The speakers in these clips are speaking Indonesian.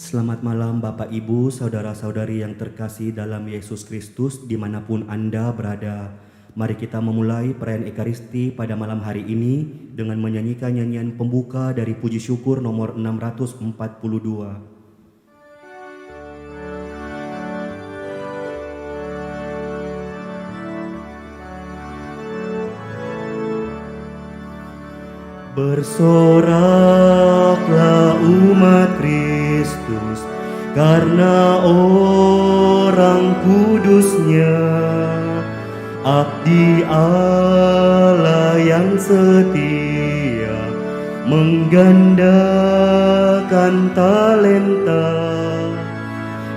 Selamat malam Bapak Ibu, Saudara-saudari yang terkasih dalam Yesus Kristus dimanapun Anda berada. Mari kita memulai perayaan Ekaristi pada malam hari ini dengan menyanyikan nyanyian pembuka dari Puji Syukur nomor 642. Bersoraklah umat Kristus karena orang kudusnya, abdi Allah yang setia menggandakan talenta.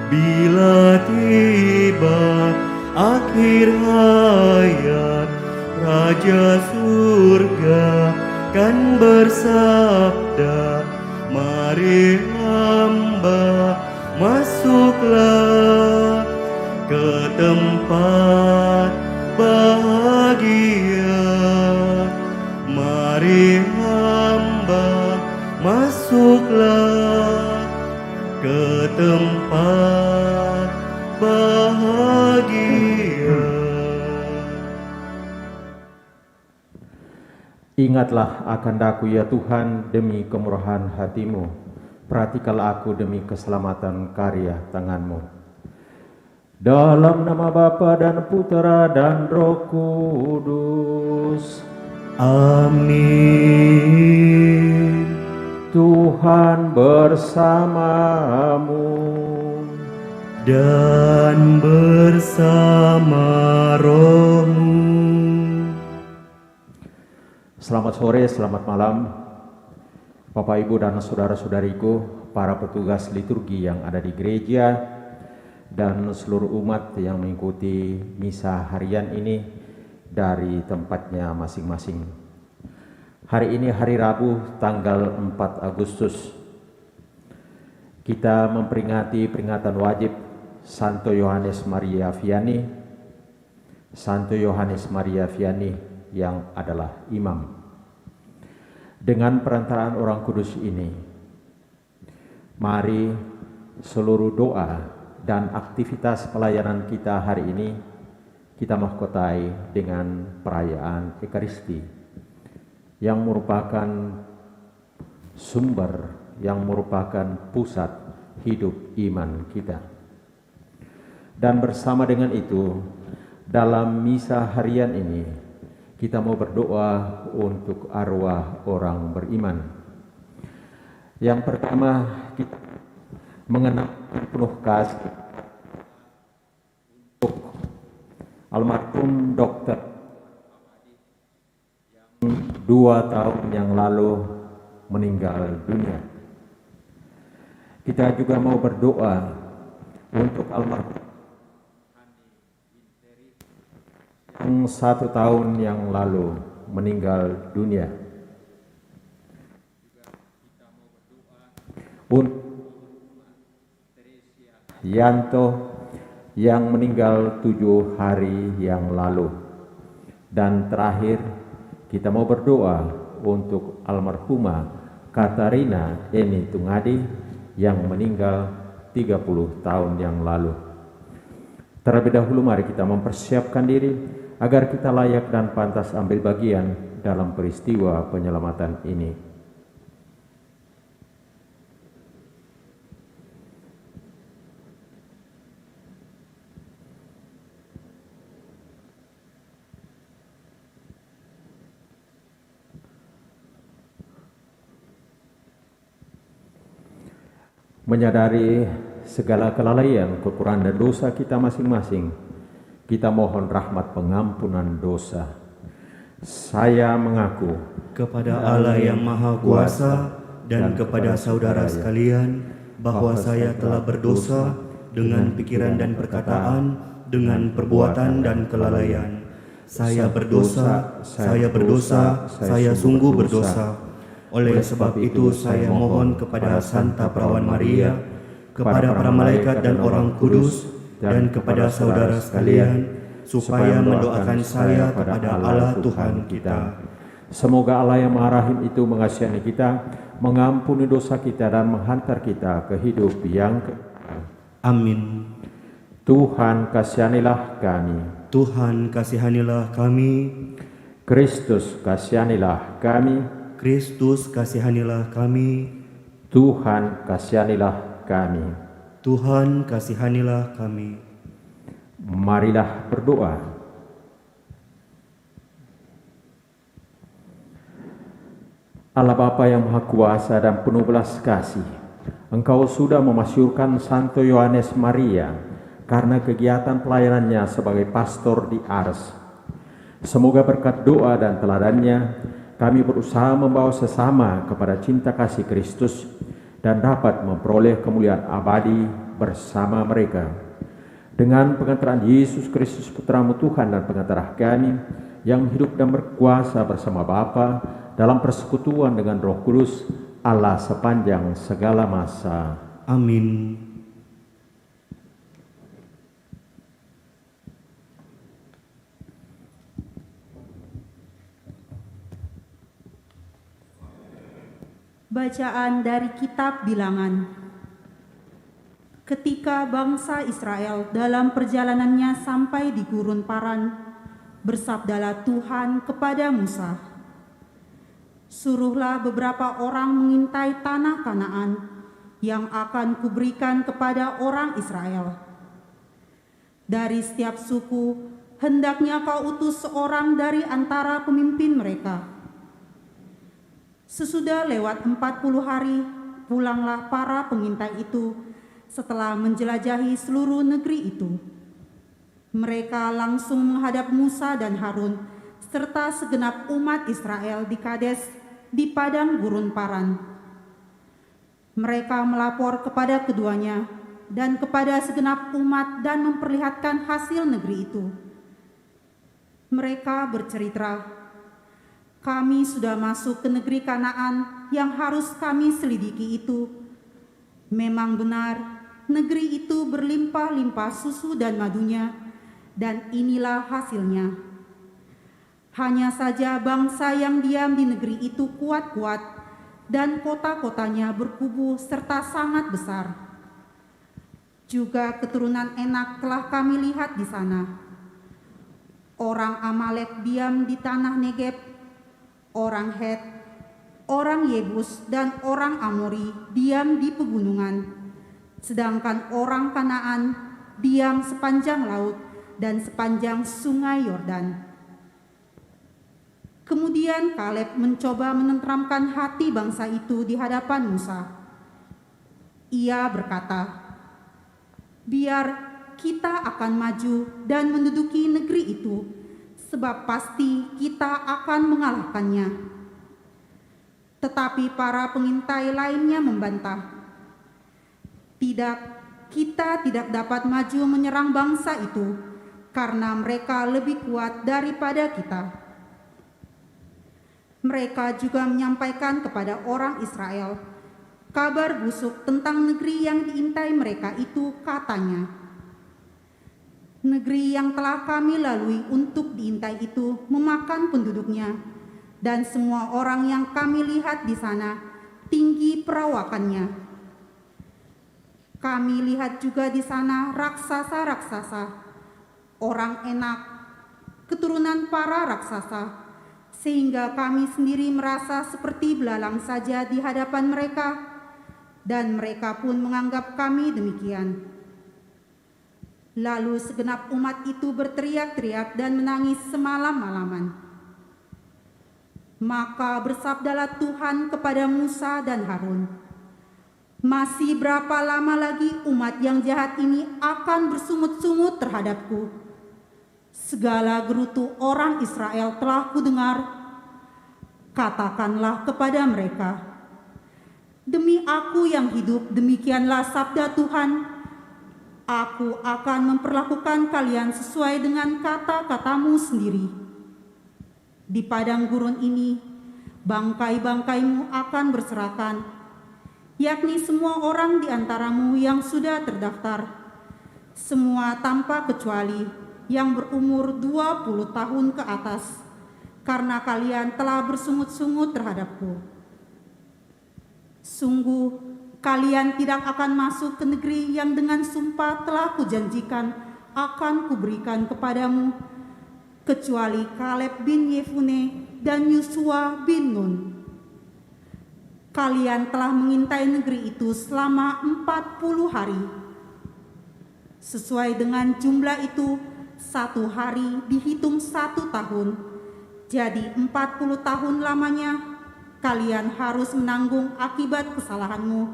Bila tiba akhir hayat, Raja Surga kan bersabda, mari hamba masuklah ke tempat bahagia. Mari hamba masuklah ke tempat bahagia. Ingatlah akan daku ya Tuhan demi kemurahan hati-Mu, perhatikanlah aku demi keselamatan karya tangan-Mu. Dalam nama Bapa dan Putera dan Roh Kudus. Amin. Tuhan bersamamu Dan bersama rohmu. Selamat sore, selamat malam Bapak Ibu dan saudara-saudariku, para petugas liturgi yang ada di gereja dan seluruh umat yang mengikuti misa harian ini dari tempatnya masing-masing. Hari ini hari Rabu tanggal 4 Agustus. Kita memperingati peringatan wajib Santo Yohanes Maria Vianney. Santo Yohanes Maria Vianney yang adalah imam. Dengan perantaraan orang kudus ini, mari seluruh doa dan aktivitas pelayanan kita hari ini kita mahkotai dengan perayaan Ekaristi yang merupakan sumber, yang merupakan pusat hidup iman kita. Dan bersama dengan itu, dalam misa harian ini kita mau berdoa untuk arwah orang beriman. Yang pertama, kita mengenang penuh kasih untuk almarhum dokter yang 2 tahun yang lalu meninggal dunia. Kita juga mau berdoa untuk almarhum yang 1 tahun yang lalu meninggal dunia. Untuk Yanto yang meninggal 7 hari yang lalu. Dan terakhir kita mau berdoa untuk almarhumah Katarina Eni Tungadi yang meninggal 30 tahun yang lalu. Terlebih dahulu mari kita mempersiapkan diri agar kita layak dan pantas ambil bagian dalam peristiwa penyelamatan ini. Menyadari segala kelalaian, kekurangan dan dosa kita masing-masing, kita mohon rahmat pengampunan dosa. Saya mengaku Kepada Allah yang Maha Kuasa dan kepada saudara sekalian bahwa saya telah berdosa dengan pikiran dan perkataan, dengan perbuatan dan kelalaian. Saya berdosa, saya sungguh berdosa. Oleh sebab itu saya mohon kepada Santa Perawan Maria, kepada para malaikat dan orang kudus, dan kepada saudara sekalian, supaya mendoakan saya kepada Allah Tuhan kita. Semoga Allah yang Maha Rahim itu mengasihani kita, mengampuni dosa kita dan menghantar kita ke hidup yang Amin. Tuhan kasihanilah kami. Tuhan kasihanilah kami. Kristus kasihanilah kami. Kristus kasihanilah kami. Tuhan kasihanilah kami. Tuhan kasihanilah kami. Marilah berdoa. Allah Bapa yang Maha Kuasa dan penuh belas kasih, Engkau sudah memasyurkan Santo Yohanes Maria karena kegiatan pelayanannya sebagai pastor di Ars. Semoga berkat doa dan teladannya, kami berusaha membawa sesama kepada cinta kasih Kristus dan dapat memperoleh kemuliaan abadi bersama mereka. Dengan pengantaran Yesus Kristus Putramu Tuhan dan pengantara kami, yang hidup dan berkuasa bersama Bapa dalam persekutuan dengan Roh Kudus, Allah sepanjang segala masa. Amin. Bacaan dari Kitab Bilangan. Ketika bangsa Israel dalam perjalanannya sampai di Gurun Paran, bersabdalah Tuhan kepada Musa, "Suruhlah beberapa orang mengintai tanah Kanaan yang akan kuberikan kepada orang Israel. Dari setiap suku, hendaknya kau utus seorang dari antara pemimpin mereka. Sesudah lewat 40 hari, pulanglah para pengintai itu setelah menjelajahi seluruh negeri itu. Mereka langsung menghadap Musa dan Harun serta segenap umat Israel di Kades di padang gurun Paran. Mereka melapor kepada keduanya dan kepada segenap umat dan memperlihatkan hasil negeri itu. Mereka bercerita, 'Kami sudah masuk ke negeri Kanaan yang harus kami selidiki itu. Memang benar, negeri itu berlimpah-limpah susu dan madunya, dan inilah hasilnya. Hanya saja bangsa yang diam di negeri itu kuat-kuat, dan kota-kotanya berkubu serta sangat besar. Juga keturunan Enak telah kami lihat di sana. Orang Amalek diam di tanah Negeb, orang Het, orang Yebus, dan orang Amori diam di pegunungan, sedangkan orang Kanaan diam sepanjang laut dan sepanjang sungai Yordan.' Kemudian Kaleb mencoba menenteramkan hati bangsa itu di hadapan Musa. Ia berkata, 'Biar kita akan maju dan menduduki negeri itu, sebab pasti kita akan mengalahkannya.' Tetapi para pengintai lainnya membantah, 'Tidak, kita tidak dapat maju menyerang bangsa itu, karena mereka lebih kuat daripada kita.' Mereka juga menyampaikan kepada orang Israel kabar busuk tentang negeri yang diintai mereka itu, katanya, 'Negeri yang telah kami lalui untuk diintai itu memakan penduduknya, dan semua orang yang kami lihat di sana tinggi perawakannya. Kami lihat juga di sana raksasa-raksasa, orang Enak, keturunan para raksasa, sehingga kami sendiri merasa seperti belalang saja di hadapan mereka, dan mereka pun menganggap kami demikian.' Lalu segenap umat itu berteriak-teriak dan menangis semalam-malaman. Maka bersabdalah Tuhan kepada Musa dan Harun, 'Masih berapa lama lagi umat yang jahat ini akan bersungut-sungut terhadapku? Segala gerutu orang Israel telah kudengar. Katakanlah kepada mereka, demi aku yang hidup, demikianlah sabda Tuhan, aku akan memperlakukan kalian sesuai dengan kata-katamu sendiri. Di padang gurun ini, bangkai-bangkaimu akan berserakan, yakni semua orang di antaramu yang sudah terdaftar, semua tanpa kecuali yang berumur 20 tahun ke atas, karena kalian telah bersungut-sungut terhadapku. Sungguh, kalian tidak akan masuk ke negeri yang dengan sumpah telah kujanjikan akan kuberikan kepadamu, kecuali Kaleb bin Yefune dan Yosua bin Nun. Kalian telah mengintai negeri itu selama 40 hari. Sesuai dengan jumlah itu, 1 hari dihitung 1 tahun. Jadi 40 tahun lamanya kalian harus menanggung akibat kesalahanmu,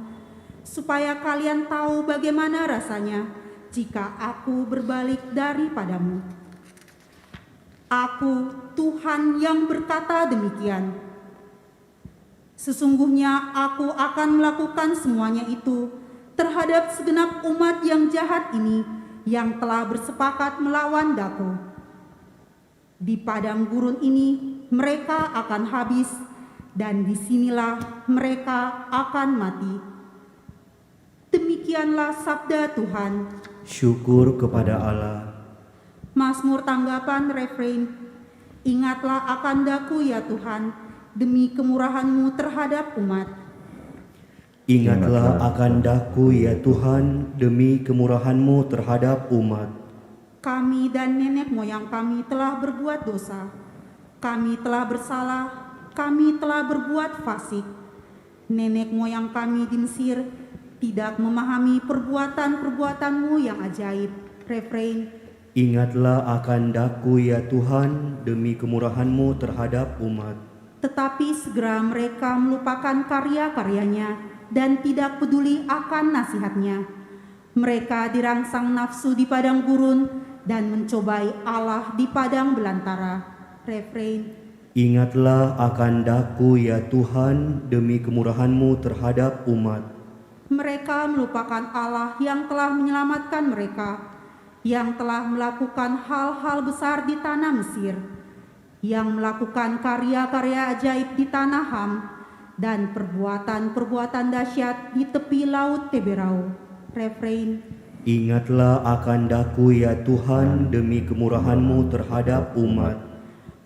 supaya kalian tahu bagaimana rasanya jika aku berbalik daripadamu. Aku Tuhan yang berkata demikian. Sesungguhnya aku akan melakukan semuanya itu terhadap segenap umat yang jahat ini yang telah bersepakat melawan Daku. Di padang gurun ini mereka akan habis, dan disinilah mereka akan mati. Demikianlah sabda Tuhan. Syukur kepada Allah. Mazmur tanggapan refrain. Ingatlah akan Daku ya Tuhan, demi kemurahan-Mu terhadap umat. Ingatlah akan Daku ya Tuhan, demi kemurahan-Mu terhadap umat. Kami dan nenek moyang kami telah berbuat dosa. Kami telah bersalah, kami telah berbuat fasik. Nenek moyang kami di Mesir tidak memahami perbuatan-perbuatan-Mu yang ajaib. Refrain. Ingatlah akan Daku ya Tuhan, demi kemurahan-Mu terhadap umat. Tetapi segera mereka melupakan karya-karyanya dan tidak peduli akan nasihatnya. Mereka dirangsang nafsu di padang gurun dan mencobai Allah di padang belantara. Refrain. Ingatlah akan Daku ya Tuhan, demi kemurahan-Mu terhadap umat. Mereka melupakan Allah yang telah menyelamatkan mereka, yang telah melakukan hal-hal besar di tanah Mesir, yang melakukan karya-karya ajaib di tanah Ham, dan perbuatan-perbuatan dahsyat di tepi laut Teberau. Refrain. Ingatlah akan Daku ya Tuhan, demi kemurahan-Mu terhadap umat.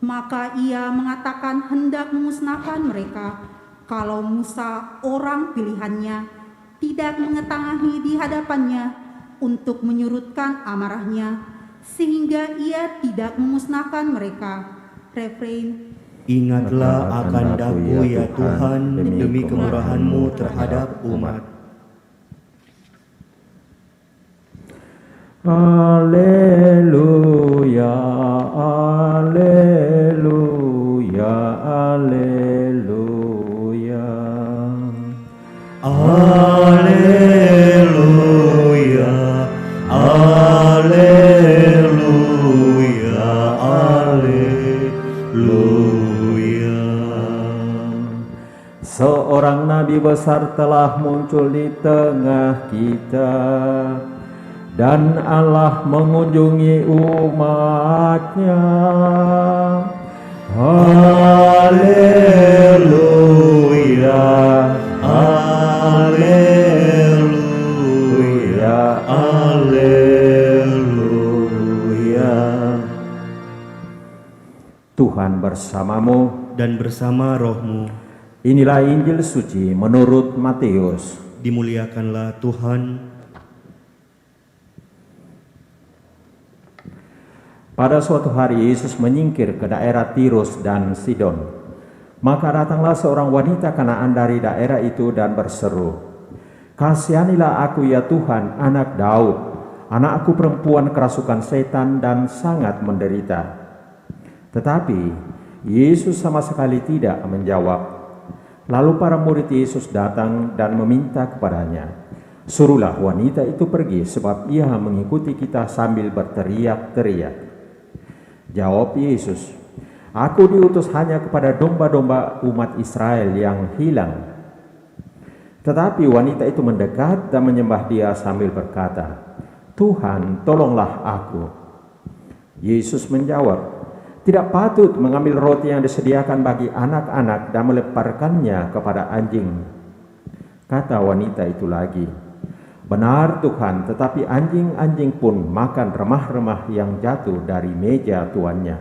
Maka ia mengatakan hendak memusnahkan mereka, kalau Musa orang pilihannya tidak mengetangahi di hadapannya untuk menyurutkan amarahnya, sehingga ia tidak memusnahkan mereka. Refrain. Ingatlah akan Daku ya Tuhan, demi kemurahan-Mu terhadap umat. Alleluia, alleluia, alleluia. Alleluia, alleluia, alleluia. Seorang nabi besar telah muncul di tengah kita, dan Allah mengunjungi umatnya. Haleluya, haleluya, haleluya. Tuhan bersamamu Dan bersama rohmu. Inilah Injil suci menurut Matius. Dimuliakanlah Tuhan. Pada suatu hari Yesus menyingkir ke daerah Tirus dan Sidon. Maka datanglah seorang wanita Kanaan dari daerah itu dan berseru, "Kasihanilah aku ya Tuhan, anak Daud. Anakku perempuan kerasukan setan dan sangat menderita." Tetapi Yesus sama sekali tidak menjawab. Lalu para murid Yesus datang dan meminta kepadanya, "Suruhlah wanita itu pergi, sebab ia mengikuti kita sambil berteriak-teriak." Jawab Yesus, "Aku diutus hanya kepada domba-domba umat Israel yang hilang." Tetapi wanita itu mendekat dan menyembah Dia sambil berkata, "Tuhan, tolonglah aku." Yesus menjawab, "Tidak patut mengambil roti yang disediakan bagi anak-anak dan melemparkannya kepada anjing." Kata wanita itu lagi, "Benar Tuhan, tetapi anjing-anjing pun makan remah-remah yang jatuh dari meja tuannya."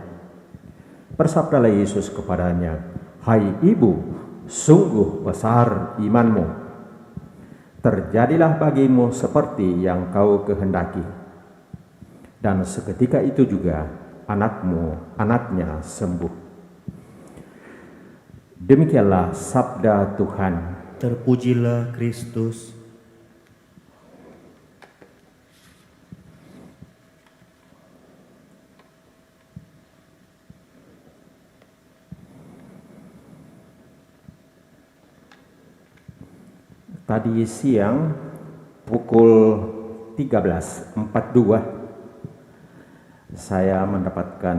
Bersabdalah Yesus kepadanya, "Hai ibu, sungguh besar imanmu. Terjadilah bagimu seperti yang kau kehendaki. Dan seketika itu juga anaknya sembuh. Demikianlah sabda Tuhan. Terpujilah Kristus. Tadi siang pukul 13.42 saya mendapatkan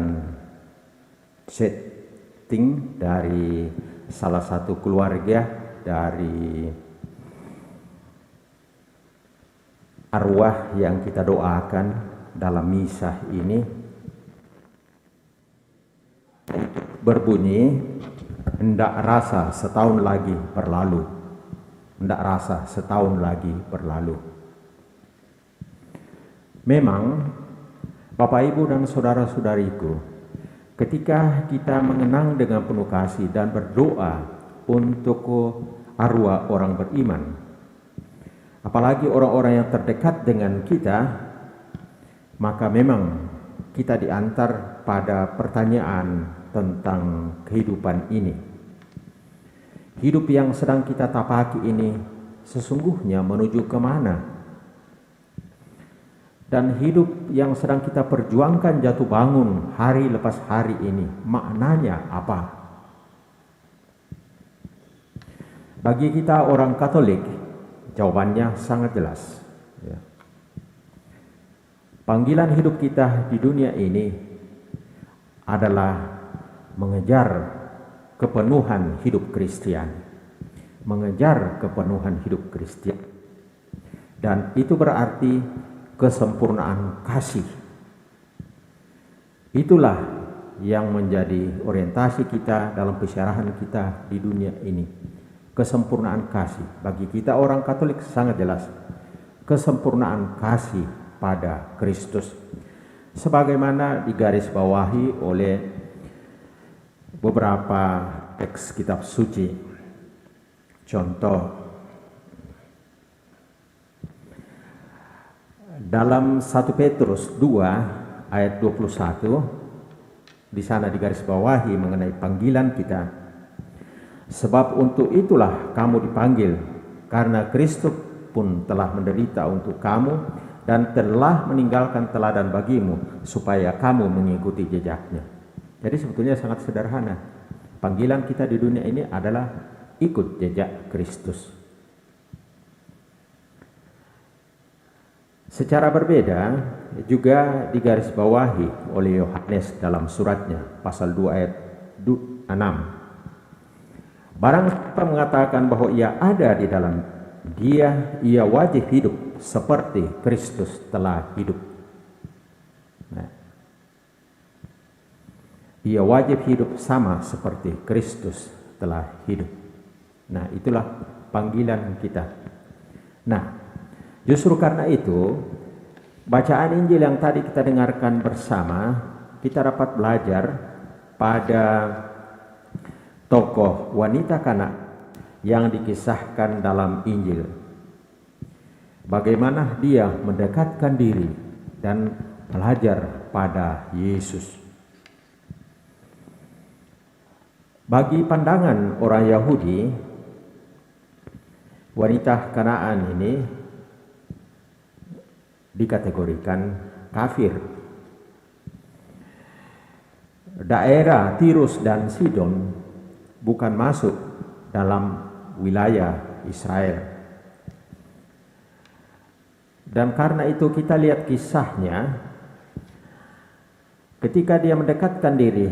chatting dari salah satu keluarga dari arwah yang kita doakan dalam misa ini, berbunyi, hendak rasa setahun lagi berlalu. Hendak rasa setahun lagi berlalu. Memang, Bapak, Ibu, dan saudara-saudariku, ketika kita mengenang dengan penuh kasih dan berdoa untuk arwah orang beriman, apalagi orang-orang yang terdekat dengan kita, maka memang kita diantar pada pertanyaan tentang kehidupan ini. Hidup yang sedang kita tapaki ini sesungguhnya menuju kemana? Dan hidup yang sedang kita perjuangkan jatuh bangun hari lepas hari ini, maknanya apa? Bagi kita orang Katolik, jawabannya sangat jelas. Ya. Panggilan hidup kita di dunia ini adalah mengejar kepenuhan hidup Kristian, mengejar kepenuhan hidup Kristian, dan itu berarti kesempurnaan kasih. Itulah yang menjadi orientasi kita dalam pesyarahan kita di dunia ini. Kesempurnaan kasih bagi kita orang Katolik sangat jelas, kesempurnaan kasih pada Kristus, sebagaimana digarisbawahi oleh beberapa teks kitab suci. Contoh, dalam 1 Petrus 2 ayat 21, di sana digarisbawahi mengenai panggilan kita. Sebab untuk itulah kamu dipanggil, karena Kristus pun telah menderita untuk kamu dan telah meninggalkan teladan bagimu, supaya kamu mengikuti jejaknya. Jadi sebetulnya sangat sederhana. Panggilan kita di dunia ini adalah ikut jejak Kristus. Secara berbeda juga digarisbawahi oleh Yohanes dalam suratnya pasal 2 ayat 6. Barang siapa mengatakan bahwa ia ada di dalam Dia, ia wajib hidup seperti Kristus telah hidup. Ia wajib hidup sama seperti Kristus telah hidup. Nah, itulah panggilan kita. Nah, justru karena itu, bacaan Injil yang tadi kita dengarkan bersama, kita dapat belajar pada tokoh wanita Kana yang dikisahkan dalam Injil. Bagaimana dia mendekatkan diri dan belajar pada Yesus. Bagi pandangan orang Yahudi, wanita Kanaan ini dikategorikan kafir. Daerah Tirus dan Sidon bukan masuk dalam wilayah Israel. Dan karena itu kita lihat kisahnya, ketika dia mendekatkan diri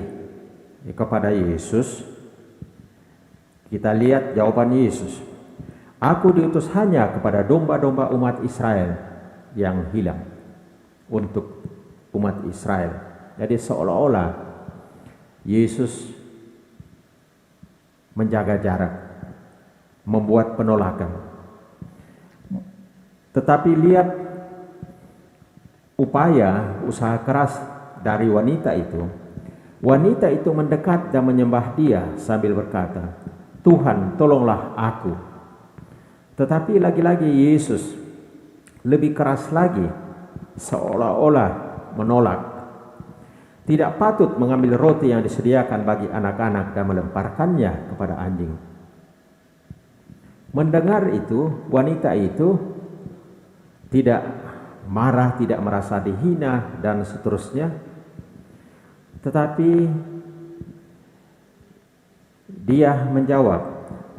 kepada Yesus, kita lihat jawaban Yesus. Aku diutus hanya kepada domba-domba umat Israel yang hilang. Untuk umat Israel. Jadi seolah-olah Yesus menjaga jarak, membuat penolakan. Tetapi lihat usaha keras dari wanita itu. Wanita itu mendekat dan menyembah dia sambil berkata, Tuhan, tolonglah aku. Tetapi lagi-lagi Yesus lebih keras lagi, seolah-olah menolak. Tidak patut mengambil roti yang disediakan bagi anak-anak dan melemparkannya kepada anjing. Mendengar itu, wanita itu tidak marah, tidak merasa dihina, dan seterusnya. Tetapi dia menjawab,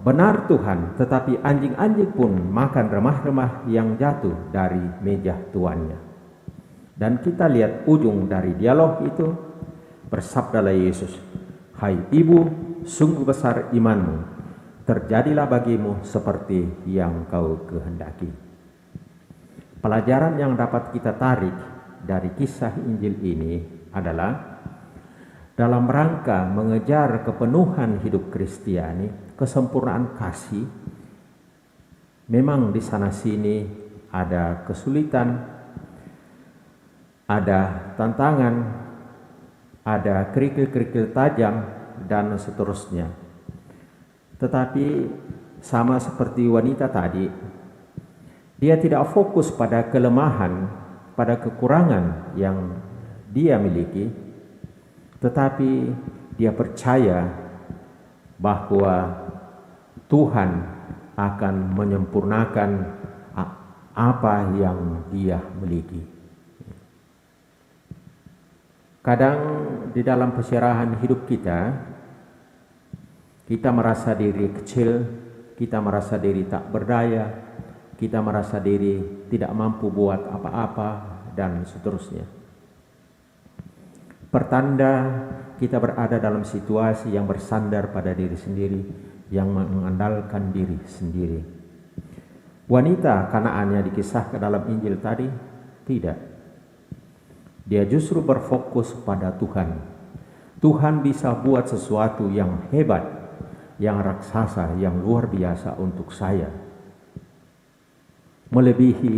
"Benar Tuhan, tetapi anjing-anjing pun makan remah-remah yang jatuh dari meja tuannya." Dan kita lihat ujung dari dialog itu, bersabdalah Yesus, "Hai ibu, sungguh besar imanmu, terjadilah bagimu seperti yang kau kehendaki." Pelajaran yang dapat kita tarik dari kisah Injil ini adalah dalam rangka mengejar kepenuhan hidup Kristiani, kesempurnaan kasih, memang di sana sini ada kesulitan, ada tantangan, ada kerikil-kerikil tajam, dan seterusnya. Tetapi sama seperti wanita tadi, dia tidak fokus pada kelemahan, pada kekurangan yang dia miliki, tetapi dia percaya bahwa Tuhan akan menyempurnakan apa yang dia miliki. Kadang di dalam perserahan hidup kita merasa diri kecil, kita merasa diri tak berdaya, kita merasa diri tidak mampu buat apa-apa, dan seterusnya. Pertanda kita berada dalam situasi yang bersandar pada diri sendiri, yang mengandalkan diri sendiri. Wanita Kanaan yang dikisahkan dalam Injil tadi tidak. Dia justru berfokus pada Tuhan. Tuhan bisa buat sesuatu yang hebat, yang raksasa, yang luar biasa untuk saya, melebihi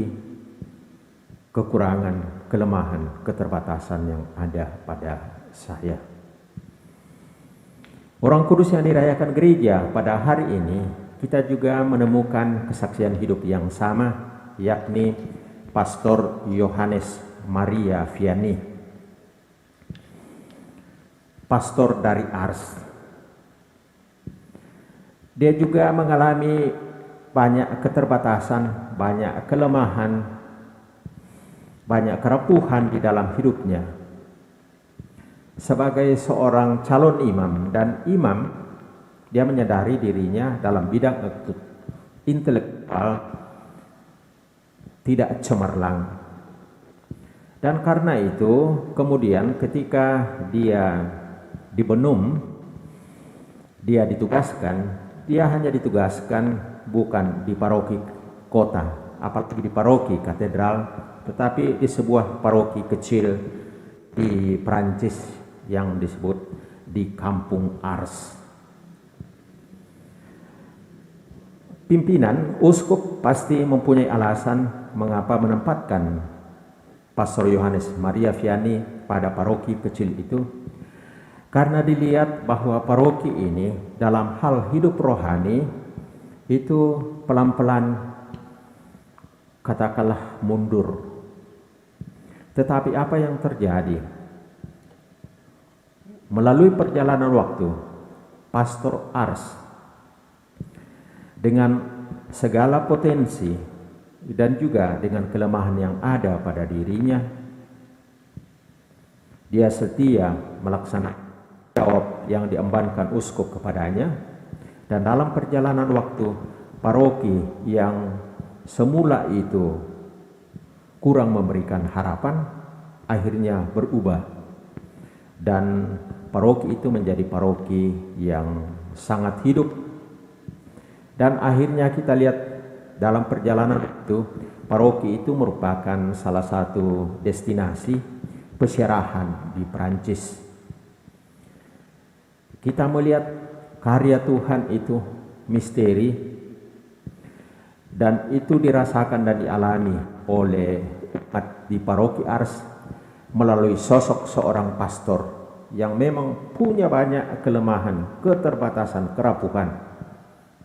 kekurangan, kelemahan, keterbatasan yang ada pada saya. Orang kudus yang dirayakan gereja pada hari ini, kita juga menemukan kesaksian hidup yang sama, yakni Pastor Yohanes Maria Vianney, pastor dari Ars. Dia juga mengalami banyak keterbatasan, banyak kelemahan, banyak kerapuhan di dalam hidupnya. Sebagai seorang calon imam dan imam, dia menyadari dirinya dalam bidang intelektual tidak cemerlang. Dan karena itu, kemudian ketika dia di Benum, dia ditugaskan, dia hanya ditugaskan bukan di paroki kota, apalagi di paroki katedral, tetapi di sebuah paroki kecil di Prancis yang disebut di Kampung Ars. Pimpinan uskup pasti mempunyai alasan mengapa menempatkan Pastor Yohanes Maria Vianney pada paroki kecil itu, karena dilihat bahwa paroki ini dalam hal hidup rohani itu pelan-pelan, katakanlah, mundur. Tetapi apa yang terjadi? Melalui perjalanan waktu, Pastor Ars dengan segala potensi dan juga dengan kelemahan yang ada pada dirinya, dia setia melaksanakan jawab yang diembankan uskup kepadanya, dan dalam perjalanan waktu, paroki yang semula itu kurang memberikan harapan akhirnya berubah, dan paroki itu menjadi paroki yang sangat hidup. Dan akhirnya kita lihat dalam perjalanan itu, paroki itu merupakan salah satu destinasi peziarahan di Prancis. Kita melihat karya Tuhan itu misteri, dan itu dirasakan dan dialami oleh umat di paroki Ars melalui sosok seorang pastor yang memang punya banyak kelemahan, keterbatasan, kerapuhan.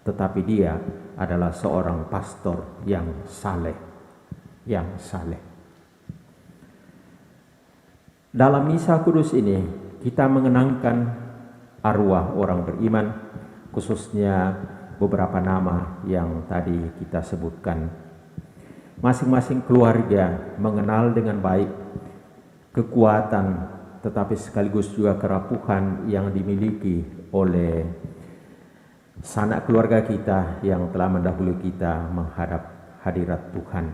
tetapi dia adalah seorang pastor yang saleh, Dalam misa kudus ini kita mengenangkan arwah orang beriman, khususnya beberapa nama yang tadi kita sebutkan. Masing-masing keluarga mengenal dengan baik kekuatan tetapi sekaligus juga kerapuhan yang dimiliki oleh sanak keluarga kita yang telah mendahului kita menghadap hadirat Tuhan.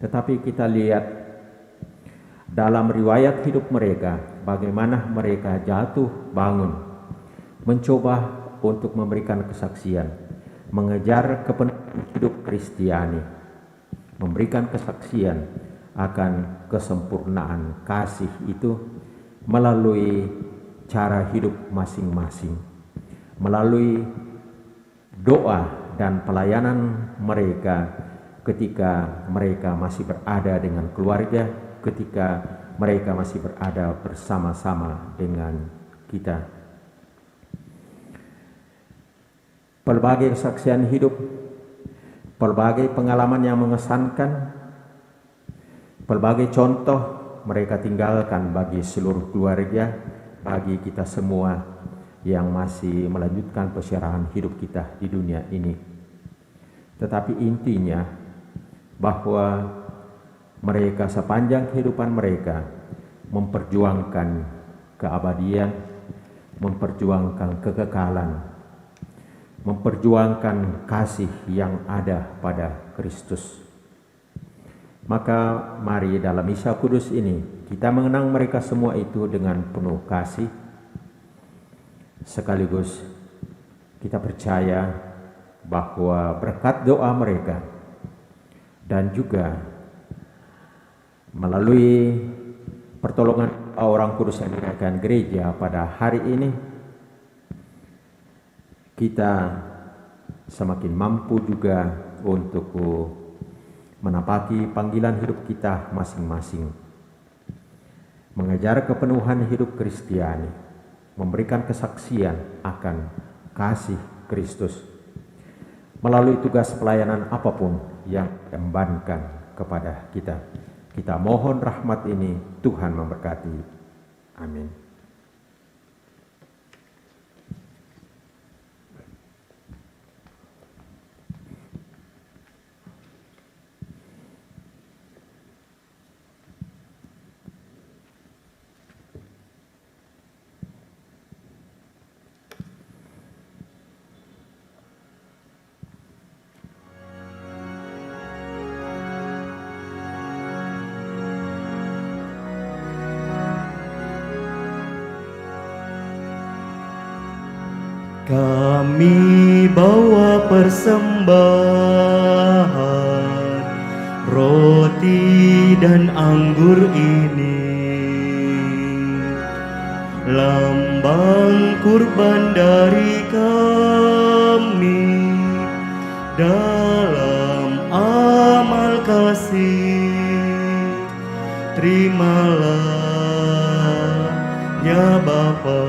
Tetapi kita lihat dalam riwayat hidup mereka, bagaimana mereka jatuh bangun, mencoba untuk memberikan kesaksian, mengejar kepenuhan hidup Kristiani, memberikan kesaksian akan kesempurnaan kasih itu melalui cara hidup masing-masing, melalui doa dan pelayanan mereka ketika mereka masih berada dengan keluarga, ketika mereka masih berada bersama-sama dengan kita. Pelbagai kesaksian hidup, pelbagai pengalaman yang mengesankan, pelbagai contoh mereka tinggalkan bagi seluruh keluarga, bagi kita semua yang masih melanjutkan persiaran hidup kita di dunia ini. Tetapi intinya bahwa mereka sepanjang kehidupan mereka memperjuangkan keabadian, memperjuangkan kekekalan, memperjuangkan kasih yang ada pada Kristus. Maka mari dalam misa kudus ini kita mengenang mereka semua itu dengan penuh kasih. Sekaligus kita percaya bahwa berkat doa mereka dan juga melalui pertolongan orang kudus yang diberikan gereja pada hari ini, kita semakin mampu juga untuk menapaki panggilan hidup kita masing-masing, mengejar kepenuhan hidup Kristiani, memberikan kesaksian akan kasih Kristus melalui tugas pelayanan apapun yang diembankan kepada kita. Kita mohon rahmat ini, Tuhan memberkati. Amin. Kami bawa persembahan roti dan anggur ini, lambang kurban dari kami dalam amal kasih. Terimalah ya Bapa,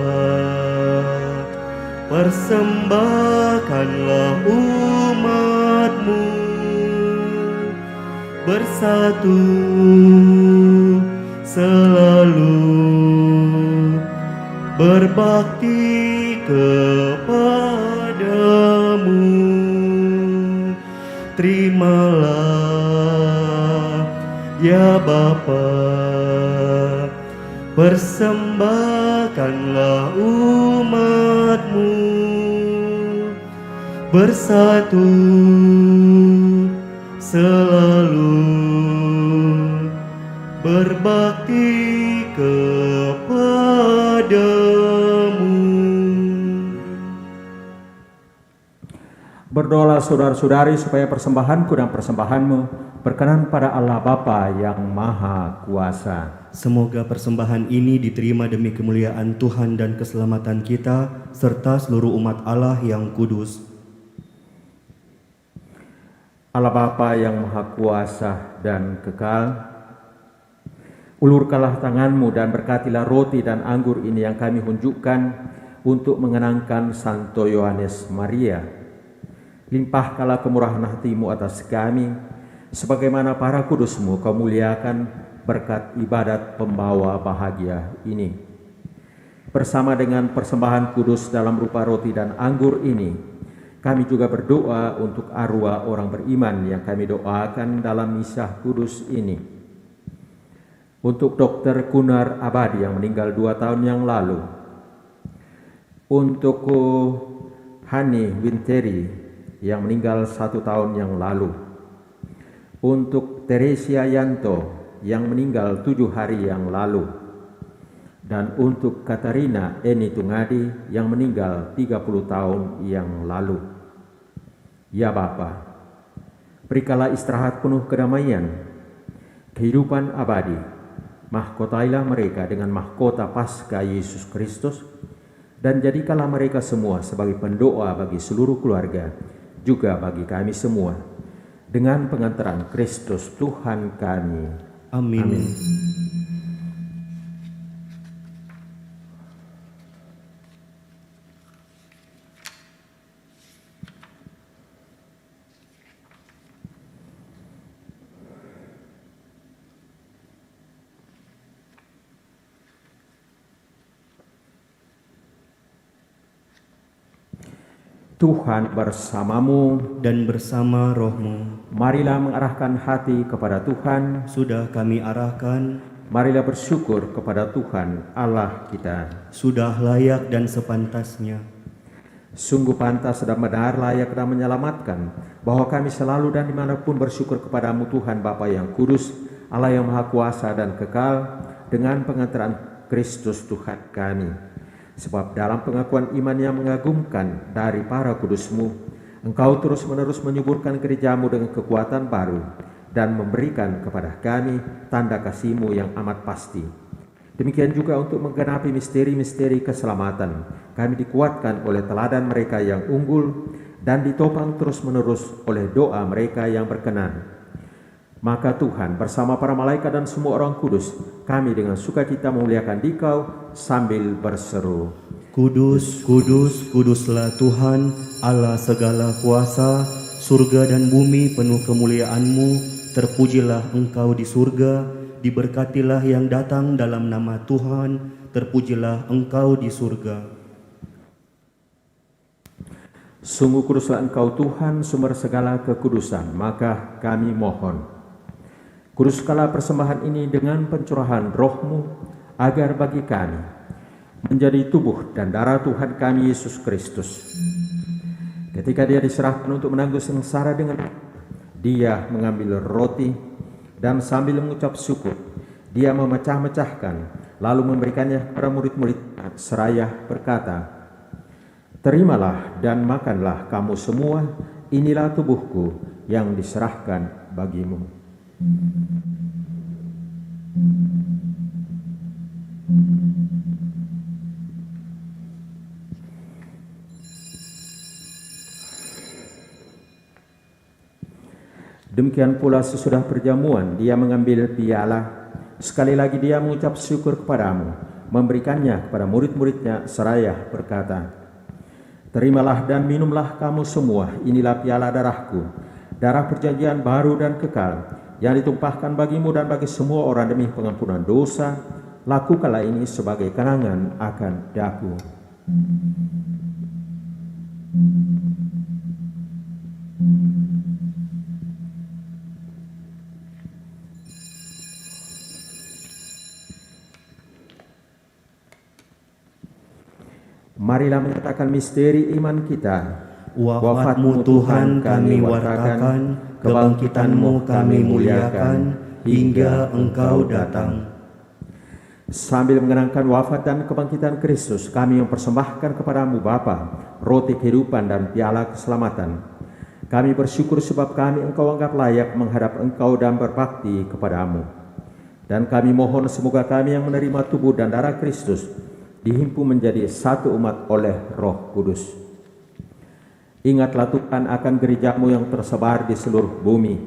persembahkanlah umat-Mu bersatu selalu berbakti kepadamu. Terimalah ya Bapa, persembahkanlah umat-Mu bersatu selalu berbakti kepadamu. Berdoalah saudara-saudari supaya persembahanku dan persembahanmu berkenan pada Allah Bapa yang Maha Kuasa. Semoga persembahan ini diterima demi kemuliaan Tuhan dan keselamatan kita, serta seluruh umat Allah yang kudus. Allah Bapa yang Maha Kuasa dan kekal, ulurkanlah tangan-Mu dan berkatilah roti dan anggur ini yang kami unjukkan untuk mengenangkan Santo Yohanes Maria, Limpahkanlah kemurahan hati-Mu atas kami, sebagaimana para kudus-Mu Kau muliakan berkat ibadat pembawa bahagia ini. Bersama dengan persembahan kudus dalam rupa roti dan anggur ini, kami juga berdoa untuk arwah orang beriman yang kami doakan dalam misah kudus ini. Untuk Dr. Kunar Abadi yang meninggal 2 tahun yang lalu. Untuk Hani Winteri yang meninggal 1 tahun yang lalu. Untuk Teresia Yanto yang meninggal 7 hari yang lalu. Dan untuk Katarina Eni Tungadi yang meninggal 30 tahun yang lalu. Ya Bapa, berikanlah istirahat penuh kedamaian, kehidupan abadi, mahkotailah mereka dengan mahkota Paskah Yesus Kristus, dan jadikanlah mereka semua sebagai pendoa bagi seluruh keluarga, juga bagi kami semua, dengan pengantaran Kristus Tuhan kami. Amin. Amin. Tuhan bersamamu, Dan bersama rohmu, marilah mengarahkan hati kepada Tuhan, sudah kami arahkan, marilah bersyukur kepada Tuhan Allah kita. sudah layak dan sepantasnya. Sungguh pantas dan benar, layak dan menyelamatkan, bahwa kami selalu dan dimanapun bersyukur kepadamu Tuhan Bapa yang kudus, Allah yang maha kuasa dan kekal, dengan pengantaran Kristus Tuhan kami. Sebab dalam pengakuan iman yang mengagumkan dari para kudus-Mu, Engkau terus-menerus menyuburkan gereja-Mu dengan kekuatan baru dan memberikan kepada kami tanda kasih-Mu yang amat pasti. Demikian juga untuk menggenapi misteri-misteri keselamatan, kami dikuatkan oleh teladan mereka yang unggul dan ditopang terus-menerus oleh doa mereka yang berkenan. Maka Tuhan bersama para malaikat dan semua orang kudus, kami dengan sukacita memuliakan Dikau sambil berseru, Kudus, kudus, kuduslah Tuhan, Allah segala kuasa, surga dan bumi penuh kemuliaan-Mu, terpujilah Engkau di surga, diberkatilah yang datang dalam nama Tuhan, terpujilah Engkau di surga. Sungguh kuduslah Engkau Tuhan, sumber segala kekudusan, maka kami mohon, kuduskanlah persembahan ini dengan pencurahan roh-Mu, agar bagi kami menjadi tubuh dan darah Tuhan kami Yesus Kristus. Ketika Dia diserahkan untuk menanggung sengsara dengan Dia mengambil roti dan sambil mengucap syukur, Dia memecah-mecahkan, lalu memberikannya kepada murid-murid seraya berkata, terimalah dan makanlah kamu semua, inilah tubuhku yang diserahkan bagimu. Demikian pula sesudah perjamuan, Dia mengambil piala. Sekali lagi Dia mengucap syukur kepadamu, memberikannya kepada murid-muridnya seraya berkata, terimalah dan minumlah kamu semua, inilah piala darahku, darah perjanjian baru dan kekal, yang ditumpahkan bagimu dan bagi semua orang demi pengampunan dosa. Lakukanlah ini sebagai kenangan akan daku. Marilah menyatakan misteri iman kita. Wafat-Mu Tuhan kami wartakan, kebangkitan-Mu kami muliakan, hingga Engkau datang. Sambil mengenangkan wafat dan kebangkitan Kristus, kami mempersembahkan kepadamu Bapa, roti kehidupan dan piala keselamatan. Kami bersyukur sebab kami Engkau anggap layak menghadap Engkau dan berbakti kepadamu. Dan kami mohon semoga kami yang menerima tubuh dan darah Kristus dihimpun menjadi satu umat oleh Roh Kudus. Ingatlah Tuhan akan gereja-Mu yang tersebar di seluruh bumi,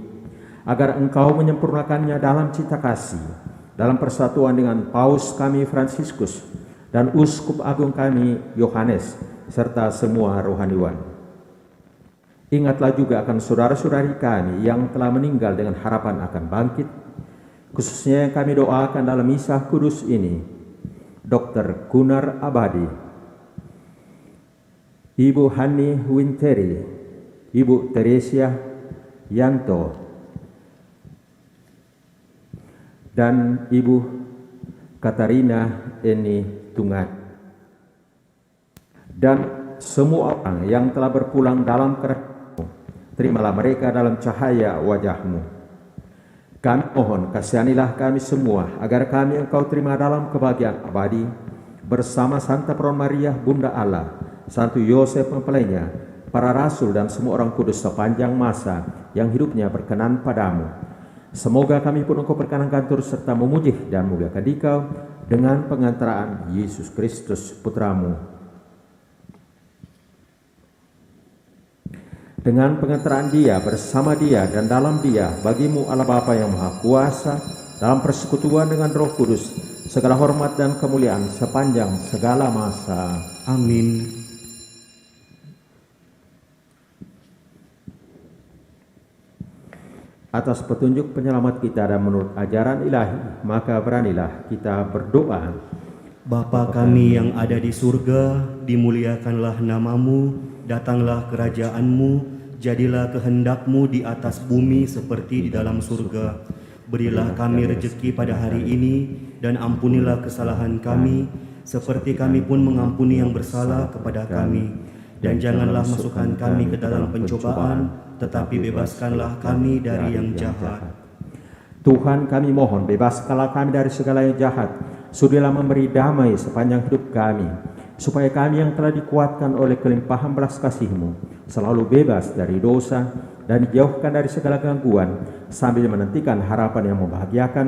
agar Engkau menyempurnakannya dalam cita kasih, dalam persatuan dengan Paus kami Fransiskus dan Uskup Agung kami Yohanes, serta semua rohaniwan. Ingatlah juga akan saudara-saudari kami yang telah meninggal dengan harapan akan bangkit, khususnya yang kami doakan dalam misa kudus ini, Dr. Gunnar Abadi, Ibu Hani Winteri, Ibu Teresia Yanto, dan Ibu Katarina Eni Tungat, dan semua orang yang telah berpulang dalam kerajaan-Mu, terimalah mereka dalam cahaya wajah-Mu. Kami mohon kasihanilah kami semua agar kami Engkau terima dalam kebahagiaan abadi bersama Santa Peron Maria Bunda Allah, Santo Yosef mempelainya, para rasul dan semua orang kudus sepanjang masa yang hidupnya berkenan padamu. Semoga kami pun Engkau perkenankan turut serta memuji dan memuliakan Dikau dengan pengantaraan Yesus Kristus Putramu. Dengan pengantaraan Dia, bersama Dia, dan dalam Dia, bagimu Allah Bapa yang Maha Kuasa, dalam persekutuan dengan Roh Kudus, segala hormat dan kemuliaan sepanjang segala masa. Amin. Atas petunjuk penyelamat kita dan menurut ajaran ilahi, maka beranilah kita berdoa. Bapa kami yang ada di surga, dimuliakanlah namamu, datanglah kerajaan-Mu, jadilah kehendak-Mu di atas bumi seperti di dalam surga. Berilah kami rejeki pada hari ini, dan ampunilah kesalahan kami, seperti kami pun mengampuni yang bersalah kepada kami. Dan janganlah masukkan kami ke dalam pencobaan, tetapi bebaskanlah kami dari yang jahat. Tuhan, kami mohon, bebaskanlah kami dari segala yang jahat. Sudilah memberi damai sepanjang hidup kami, supaya kami yang telah dikuatkan oleh kelimpahan belas kasih-Mu selalu bebas dari dosa dan dijauhkan dari segala gangguan, sambil menantikan harapan yang membahagiakan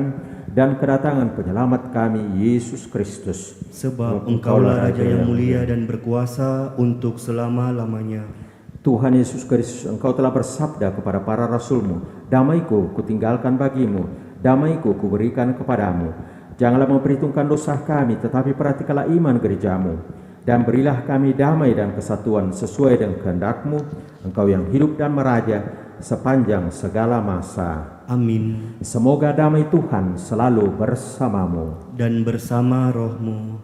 dan kedatangan penyelamat kami, Yesus Kristus. Sebab Engkaulah Raja yang mulia dan berkuasa untuk selama-lamanya. Tuhan Yesus Kristus, Engkau telah bersabda kepada para rasul-Mu, damai-Ku kutinggalkan bagimu, damai-Ku kuberikan kepadamu. Janganlah memperhitungkan dosa kami, tetapi perhatikanlah iman gereja-Mu, dan berilah kami damai dan kesatuan sesuai dengan kehendak-Mu, Engkau yang hidup dan meraja sepanjang segala masa. Amin. Semoga damai Tuhan selalu bersamamu. Dan bersama rohmu.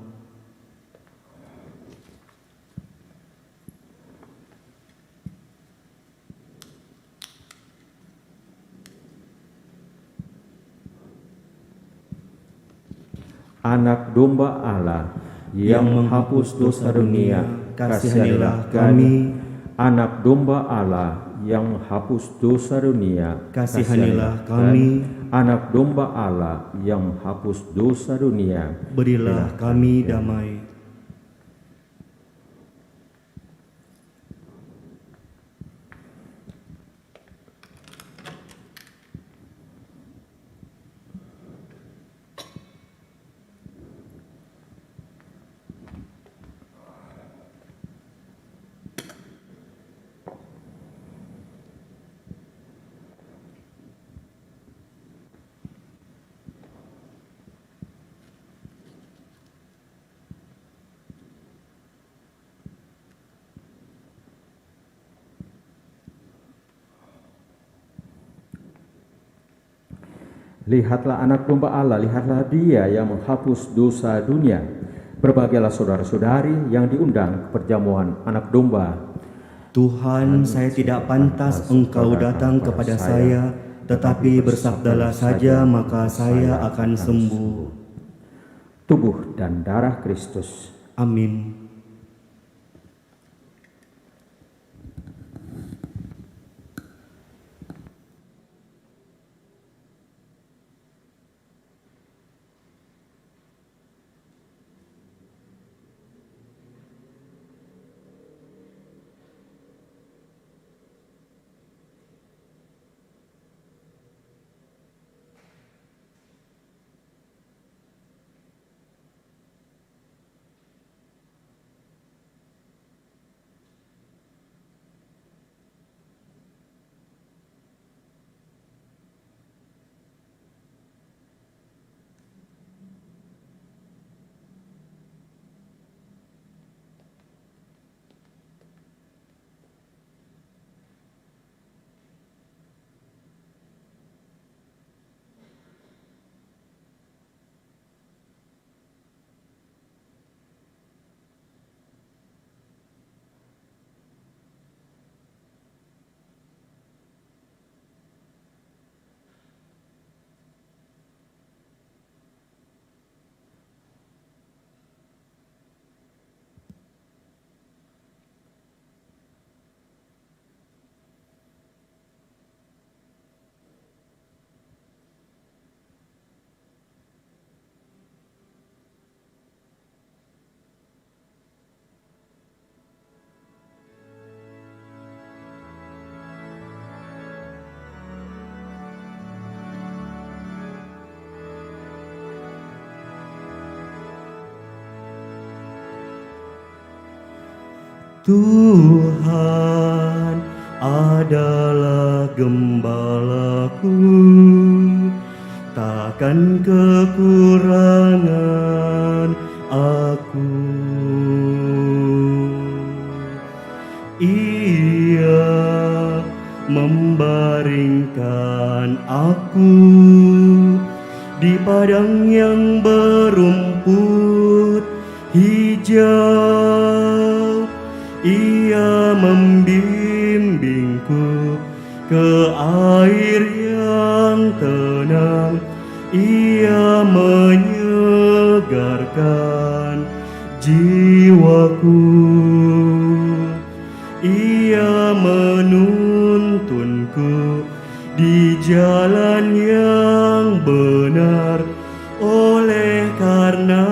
Anak domba Allah yang menghapus dosa dunia, kasihanilah kami. Anak domba Allah yang menghapus dosa dunia, Kasihanilah kami. Anak domba Allah yang menghapus dosa dunia, Berilah kami damai. Lihatlah anak domba Allah, lihatlah Dia yang menghapus dosa dunia. Berbahagialah saudara-saudari yang diundang ke perjamuan anak domba. Tuhan, saya tidak pantas Engkau datang kepada saya, tetapi bersabdalah saja maka saya akan sembuh. Tubuh dan darah Kristus. Amin. Tuhan adalah gembalaku, takkan kekurangan aku. Ia membaringkan aku di padang yang berumput hijau. Ia membimbingku ke air yang tenang. Ia menyegarkan jiwaku. Ia menuntunku di jalan yang benar oleh karena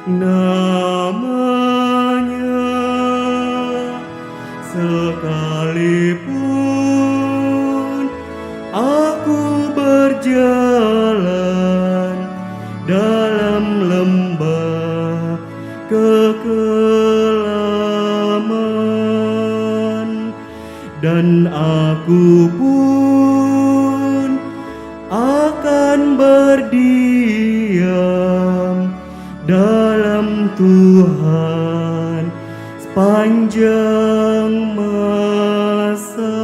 namanya. Sekalipun aku berjalan dalam lembah kekelaman, dan aku pun akan berdiam dalam Tuhan sepanjang masa.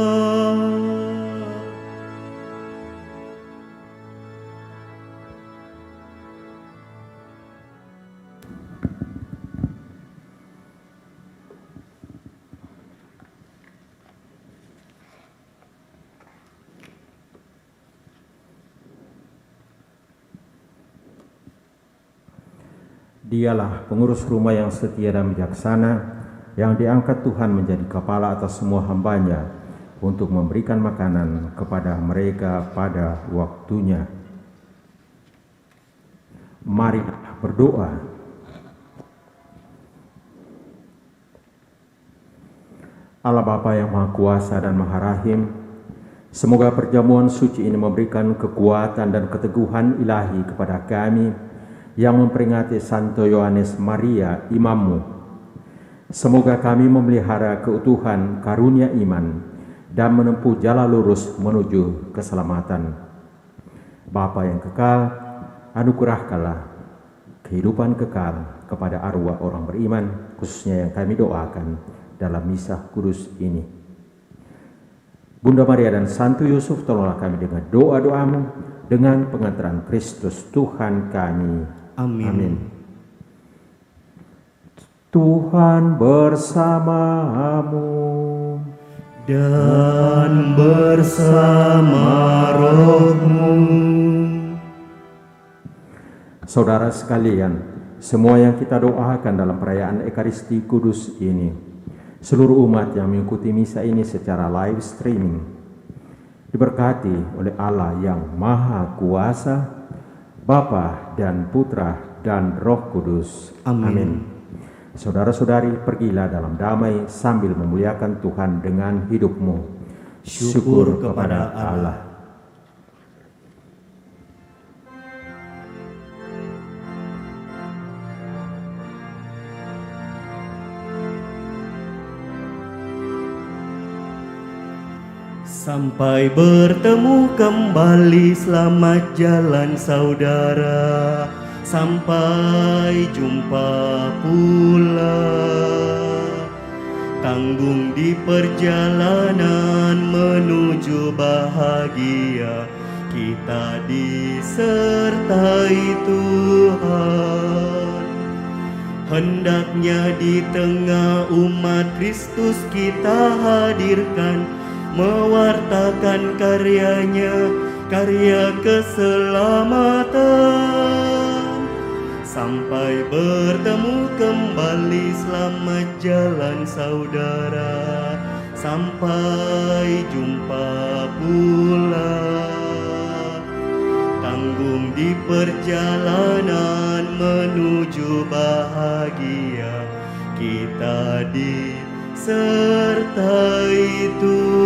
Dialah pengurus rumah yang setia dan bijaksana, yang diangkat Tuhan menjadi kepala atas semua hambanya untuk memberikan makanan kepada mereka pada waktunya. Mari berdoa. Allah Bapa yang Maha Kuasa dan Maha Rahim, semoga perjamuan suci ini memberikan kekuatan dan keteguhan ilahi kepada kami yang memperingati Santo Yohanes Maria, imammu. Semoga kami memelihara keutuhan karunia iman dan menempuh jalan lurus menuju keselamatan. Bapa yang kekal, anugerahkanlah kehidupan kekal kepada arwah orang beriman, khususnya yang kami doakan dalam misa kudus ini. Bunda Maria dan Santo Yusuf, tolonglah kami dengan doa-doamu, dengan pengantaran Kristus Tuhan kami. Amin. Amin. Tuhan bersamamu Dan bersama rohmu. Saudara sekalian, semua yang kita doakan dalam perayaan Ekaristi Kudus ini, seluruh umat yang mengikuti misa ini secara live streaming, diberkati oleh Allah yang Maha Kuasa, Bapa dan Putra dan Roh Kudus. Amin. Saudara-saudari, pergilah dalam damai sambil memuliakan Tuhan dengan hidupmu. Syukur kepada Allah. Sampai bertemu kembali, selamat jalan saudara. Sampai jumpa pula. Tanggung di perjalanan menuju bahagia, kita disertai Tuhan. Hendaknya di tengah umat Kristus kita hadirkan, mewartakan karyanya, karya keselamatan. Sampai bertemu kembali, selamat jalan saudara. Sampai jumpa pula. Tanggung di perjalanan menuju bahagia, kita disertai Tuhan.